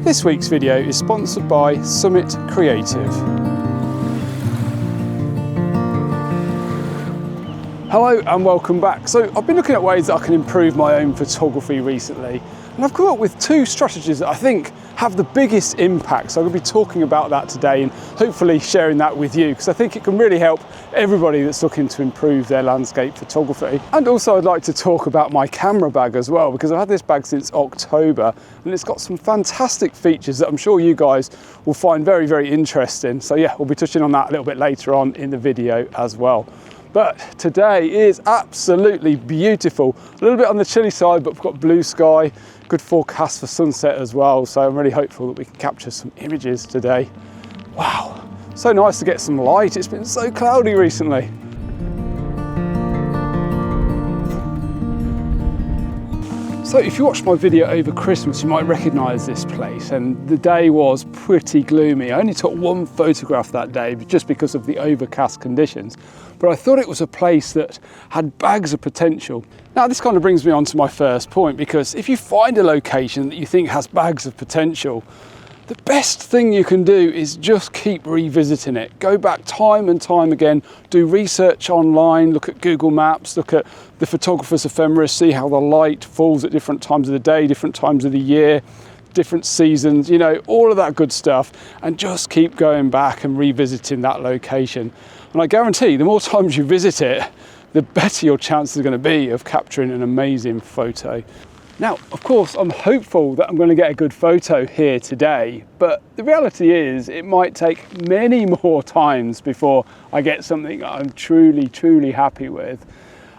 This week's video is sponsored by Summit Creative. Hello and welcome back. So I've been looking at ways that I can improve my own photography recently, and I've come up with two strategies that I think have the biggest impact. So I'm going to be talking about that today and hopefully sharing that with you, because I think it can really help everybody that's looking to improve their landscape photography. And also I'd like to talk about my camera bag as well, because I've had this bag since October and it's got some fantastic features that I'm sure you guys will find very, very interesting. So yeah, we'll be touching on that a little bit later on in the video as well. But today is absolutely beautiful. A little bit on the chilly side, but we've got blue sky, good forecast for sunset as well. So I'm really hopeful that we can capture some images today. Wow, so nice to get some light. It's been so cloudy recently. So if you watched my video over Christmas, you might recognise this place, and the day was pretty gloomy. I only took one photograph that day just because of the overcast conditions, but I thought it was a place that had bags of potential. Now this kind of brings me on to my first point, because if you find a location that you think has bags of potential, the best thing you can do is just keep revisiting it. Go back time and time again, do research online, look at Google Maps, look at the photographer's ephemeris, see how the light falls at different times of the day, different times of the year, different seasons, you know, all of that good stuff, and just keep going back and revisiting that location. And I guarantee the more times you visit it, the better your chances are going to be of capturing an amazing photo. Now, of course, I'm hopeful that I'm going to get a good photo here today, but the reality is it might take many more times before I get something that I'm truly, truly happy with.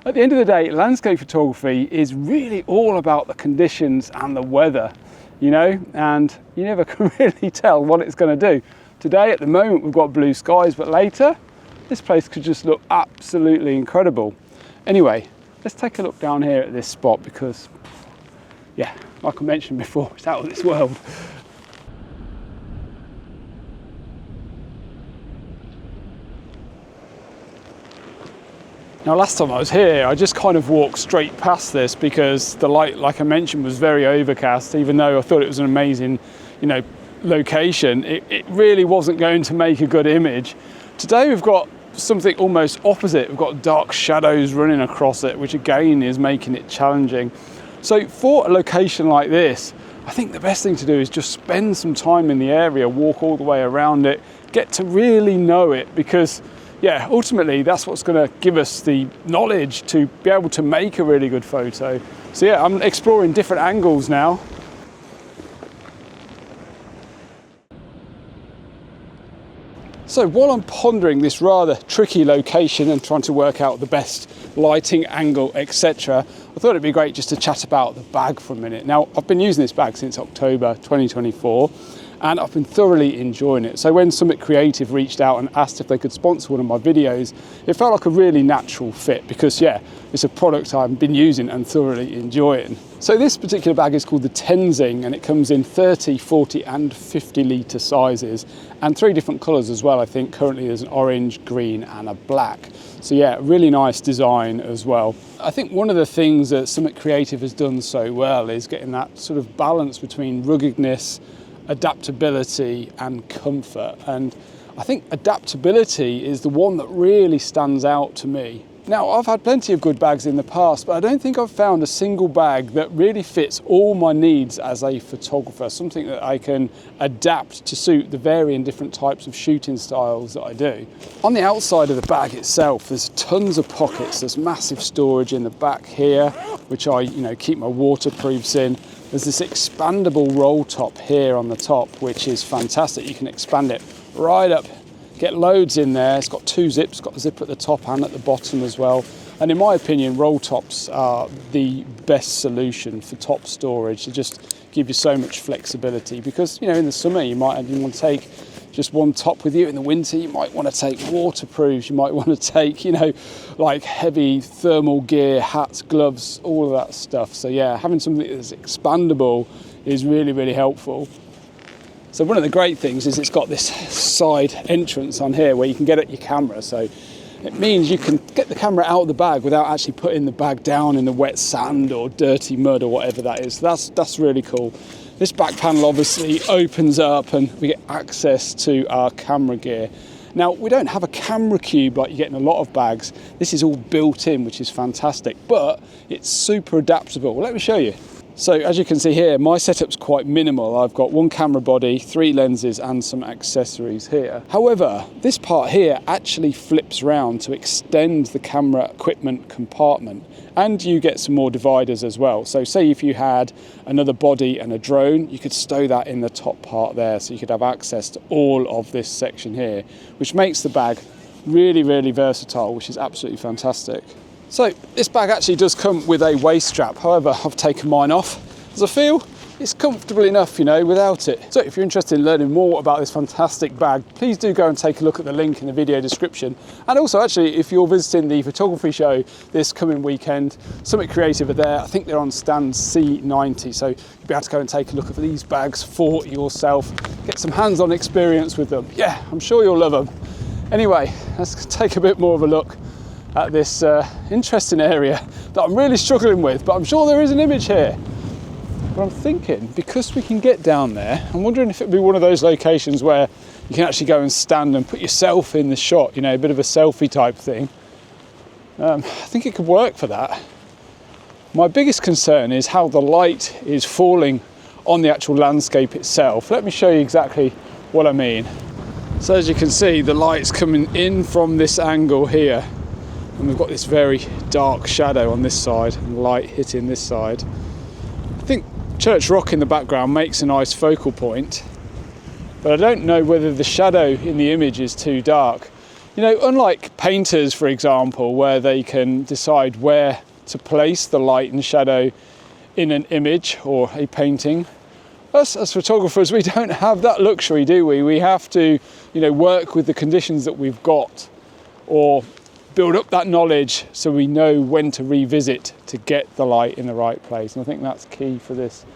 At the end of the day, landscape photography is really all about the conditions and the weather, you know, and you never can really tell what it's going to do. Today, at the moment, we've got blue skies, but later, this place could just look absolutely incredible. Anyway, let's take a look down here at this spot, because yeah, like I mentioned before, it's out of this world. Now last time I was here, I just kind of walked straight past this because the light, like I mentioned, was very overcast. Even though I thought it was an amazing, you know, location, it really wasn't going to make a good image. Today we've got something almost opposite. We've got dark shadows running across it, which again is making it challenging. So for a location like this, I think the best thing to do is just spend some time in the area, walk all the way around it, get to really know it, because yeah, ultimately that's what's going to give us the knowledge to be able to make a really good photo. So yeah, I'm exploring different angles now. So while I'm pondering this rather tricky location and trying to work out the best lighting angle, etc., I thought it'd be great just to chat about the bag for a minute. Now, I've been using this bag since October 2024 and I've been thoroughly enjoying it. So when Summit Creative reached out and asked if they could sponsor one of my videos, it felt like a really natural fit, because yeah, it's a product I've been using and thoroughly enjoying. So this particular bag is called the Tenzing, and it comes in 30, 40 and 50 litre sizes, and 3 different colours as well. I think currently there's an orange, green and a black. So yeah, really nice design as well. I think one of the things that Summit Creative has done so well is getting that sort of balance between ruggedness, adaptability and comfort. And I think adaptability is the one that really stands out to me. Now, I've had plenty of good bags in the past, but I don't think I've found a single bag that really fits all my needs as a photographer, something that I can adapt to suit the varying different types of shooting styles that I do. On the outside of the bag itself, there's tons of pockets. There's massive storage in the back here, which I, keep my waterproofs in. There's this expandable roll top here on the top, which is fantastic. You can expand it right up, get loads in there. It's got 2 zips, got a zip at the top and at the bottom as well. And in my opinion, roll tops are the best solution for top storage. They just give you so much flexibility, because, in the summer you might want to take just one top with you. In the winter, you might want to take waterproofs, you might want to take, like heavy thermal gear, hats, gloves, all of that stuff. So yeah, having something that's expandable is really, really helpful. So one of the great things is it's got this side entrance on here where you can get at your camera. So it means you can get the camera out of the bag without actually putting the bag down in the wet sand or dirty mud or whatever that is. So that's really cool. This back panel obviously opens up and we get access to our camera gear. Now, we don't have a camera cube like you get in a lot of bags. This is all built in, which is fantastic, but it's super adaptable. Well, let me show you. So as you can see here, my setup's quite minimal. I've got one camera body, 3 lenses and some accessories here. However, this part here actually flips round to extend the camera equipment compartment, and you get some more dividers as well. So say if you had another body and a drone, you could stow that in the top part there, so you could have access to all of this section here, which makes the bag really, really versatile, which is absolutely fantastic. So this bag actually does come with a waist strap. However, I've taken mine off as I feel it's comfortable enough, you know, without it. So if you're interested in learning more about this fantastic bag, please do go and take a look at the link in the video description. And also, actually, if you're visiting the photography show this coming weekend, Summit Creative are there. I think they're on stand C90, so you'll be able to go and take a look at these bags for yourself, get some hands-on experience with them. Yeah, I'm sure you'll love them. Anyway, let's take a bit more of a look at this interesting area that I'm really struggling with, but I'm sure there is an image here. But I'm thinking, because we can get down there, I'm wondering if it'd be one of those locations where you can actually go and stand and put yourself in the shot, you know, a bit of a selfie type thing. I think it could work for that. My biggest concern is how the light is falling on the actual landscape itself. Let me show you exactly what I mean. So as you can see, the light's coming in from this angle here, and we've got this very dark shadow on this side and light hitting this side. I think Church Rock in the background makes a nice focal point, but I don't know whether the shadow in the image is too dark. You know, unlike painters, for example, where they can decide where to place the light and shadow in an image or a painting, us as photographers, we don't have that luxury, do we? We have to, you know, work with the conditions that we've got, or build up that knowledge so we know when to revisit to get the light in the right place. And I think that's key for this.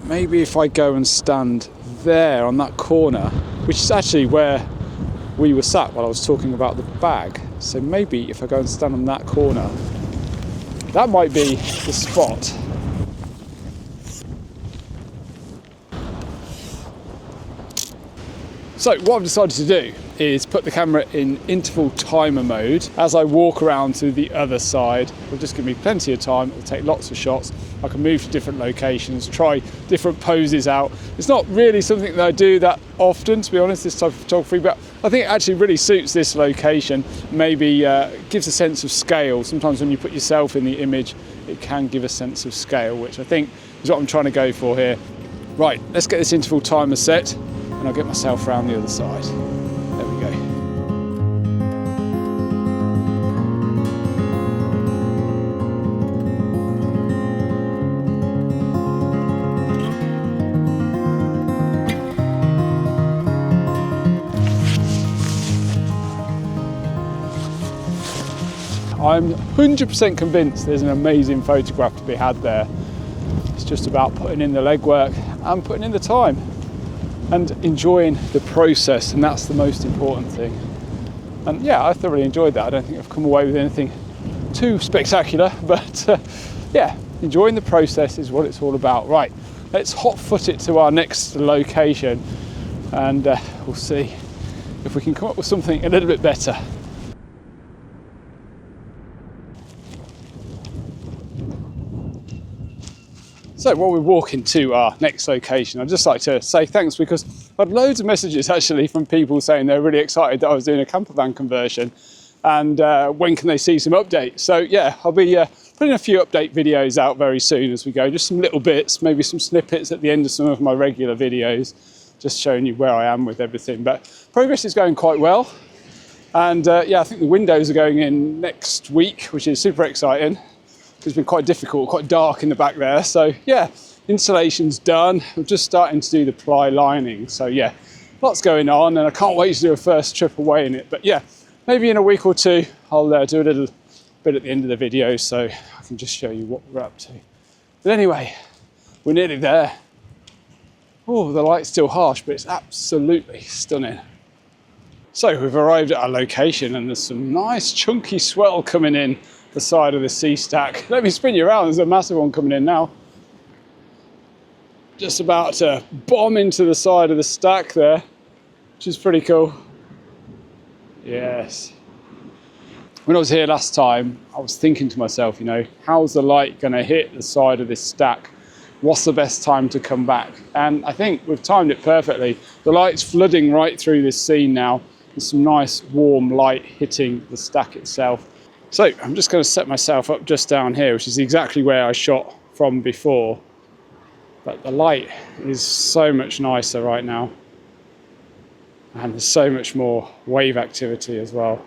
Maybe if I go and stand there on that corner, which is actually where we were sat while I was talking about the bag. So maybe if I go and stand on that corner, that might be the spot. So what I've decided to do is put the camera in interval timer mode. As I walk around to the other side, it'll just give me plenty of time. It'll take lots of shots. I can move to different locations, try different poses out. It's not really something that I do that often, to be honest, this type of photography, but I think it actually really suits this location. Maybe gives a sense of scale. Sometimes when you put yourself in the image, it can give a sense of scale, which I think is what I'm trying to go for here. Right, let's get this interval timer set, and I'll get myself around the other side. There we go. I'm 100% convinced there's an amazing photograph to be had there. It's just about putting in the legwork and putting in the time and enjoying the process, and that's the most important thing. And yeah, I thoroughly enjoyed that. I don't think I've come away with anything too spectacular, but yeah, enjoying the process is what it's all about. Right, let's hot foot it to our next location, and we'll see if we can come up with something a little bit better. So while we're walking to our next location, I'd just like to say thanks, because I've had loads of messages actually from people saying they're really excited that I was doing a camper van conversion, and when can they see some updates. So yeah, I'll be putting a few update videos out very soon as we go, just some little bits, maybe some snippets at the end of some of my regular videos, just showing you where I am with everything. But progress is going quite well, and yeah, I think the windows are going in next week, which is super exciting. It's been quite difficult, quite dark in the back there. So yeah, installation's done. I'm just starting to do the ply lining. So yeah, lots going on, and I can't wait to do a first trip away in it. But yeah, maybe in a week or two, I'll do a little bit at the end of the video so I can just show you what we're up to. But anyway, we're nearly there. Oh, the light's still harsh, but it's absolutely stunning. So we've arrived at our location, and there's some nice chunky swell coming in the side of the sea stack. Let me spin you around, there's a massive one coming in now. just about to bomb into the side of the stack there, which is pretty cool. Yes. When I was here last time, I was thinking to myself, you know, how's the light going to hit the side of this stack? What's the best time to come back? And I think we've timed it perfectly. The light's flooding right through this scene now. There's some nice warm light hitting the stack itself. So I'm just going to set myself up just down here, which is exactly where I shot from before. But the light is so much nicer right now. And there's so much more wave activity as well.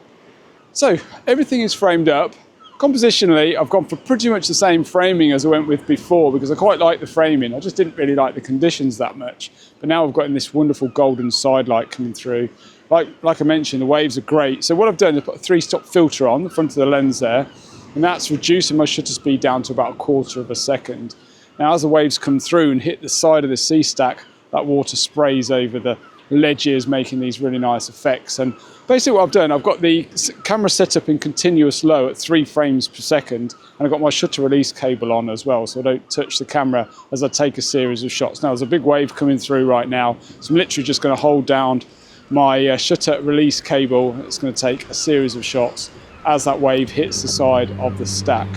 So everything is framed up. Compositionally, I've gone for pretty much the same framing as I went with before because I quite like the framing. I just didn't really like the conditions that much. But now I've got this wonderful golden side light coming through. Like I mentioned, the waves are great. So what I've done is put a 3-stop filter on the front of the lens there, and that's reducing my shutter speed down to about 1/4 of a second. Now, as the waves come through and hit the side of the C stack, that water sprays over the ledges, making these really nice effects. And basically what I've done, I've got the camera set up in continuous low at 3 frames per second, and I've got my shutter release cable on as well, so I don't touch the camera as I take a series of shots. Now, there's a big wave coming through right now, so I'm literally just going to hold down my shutter release cable. It's going to take a series of shots as that wave hits the side of the stack.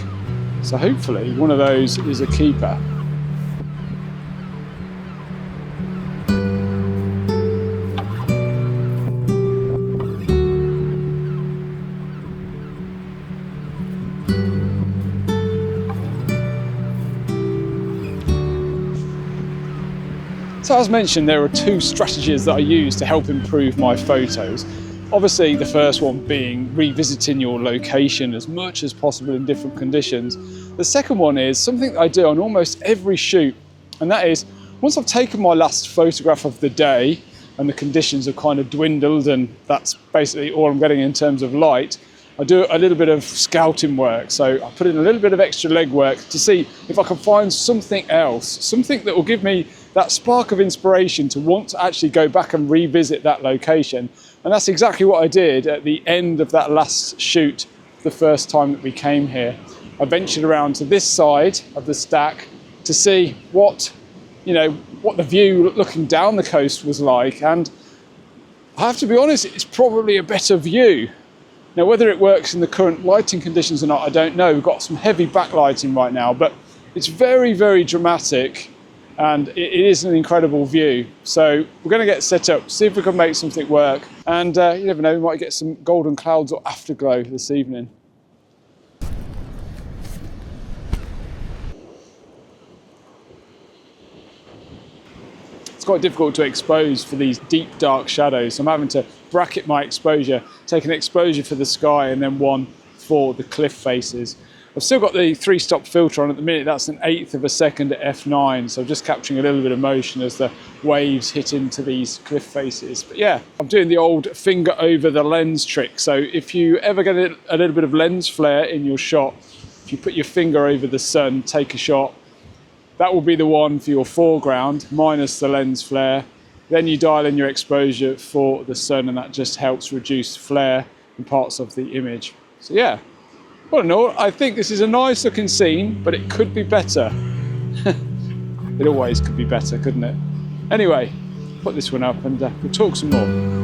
So hopefully one of those is a keeper. So as mentioned, there are 2 strategies that I use to help improve my photos. Obviously, the first one being revisiting your location as much as possible in different conditions. The second one is something that I do on almost every shoot, and that is, once I've taken my last photograph of the day and the conditions have kind of dwindled and that's basically all I'm getting in terms of light, I do a little bit of scouting work. So I put in a little bit of extra legwork to see if I can find something else, something that will give me that spark of inspiration to want to actually go back and revisit that location. And that's exactly what I did at the end of that last shoot, the first time that we came here. I ventured around to this side of the stack to see what the view looking down the coast was like. And I have to be honest, it's probably a better view. Now, whether it works in the current lighting conditions or not, I don't know. We've got some heavy backlighting right now, but it's very, very dramatic. And it is an incredible view. So we're going to get set up, see if we can make something work. And you never know, we might get some golden clouds or afterglow this evening. It's quite difficult to expose for these deep, dark shadows. So I'm having to bracket my exposure, take an exposure for the sky and then one for the cliff faces. I've still got the 3-stop filter on at the minute. That's an 1/8 of a second at f9, so I'm just capturing a little bit of motion as the waves hit into these cliff faces. But yeah, I'm doing the old finger over the lens trick. So if you ever get a little bit of lens flare in your shot, if you put your finger over the sun, take a shot, that will be the one for your foreground, minus the lens flare. Then you dial in your exposure for the sun, and that just helps reduce flare in parts of the image. So yeah. Well, no, I think this is a nice looking scene, but it could be better. It always could be better, couldn't it? Anyway, put this one up and we'll talk some more.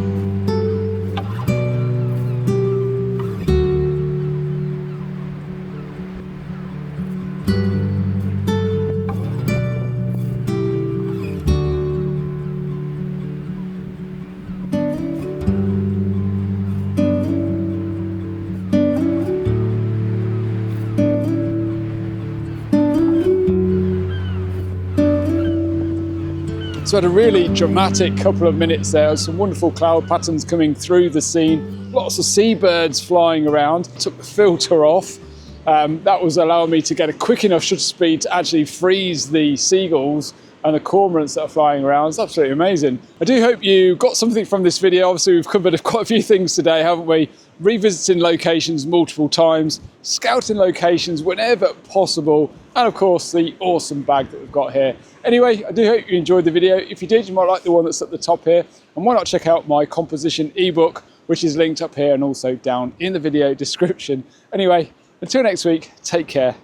So I had a really dramatic couple of minutes there, some wonderful cloud patterns coming through the scene, lots of seabirds flying around. Took the filter off. That was allowing me to get a quick enough shutter speed to actually freeze the seagulls and the cormorants that are flying around. It's absolutely amazing. I do hope you got something from this video. Obviously we've covered quite a few things today, haven't we? Revisiting locations multiple times, scouting locations whenever possible, and of course the awesome bag that we've got here. Anyway, I do hope you enjoyed the video. If you did, you might like the one that's at the top here, and why not check out my composition ebook, which is linked up here and also down in the video description. Anyway, until next week, take care.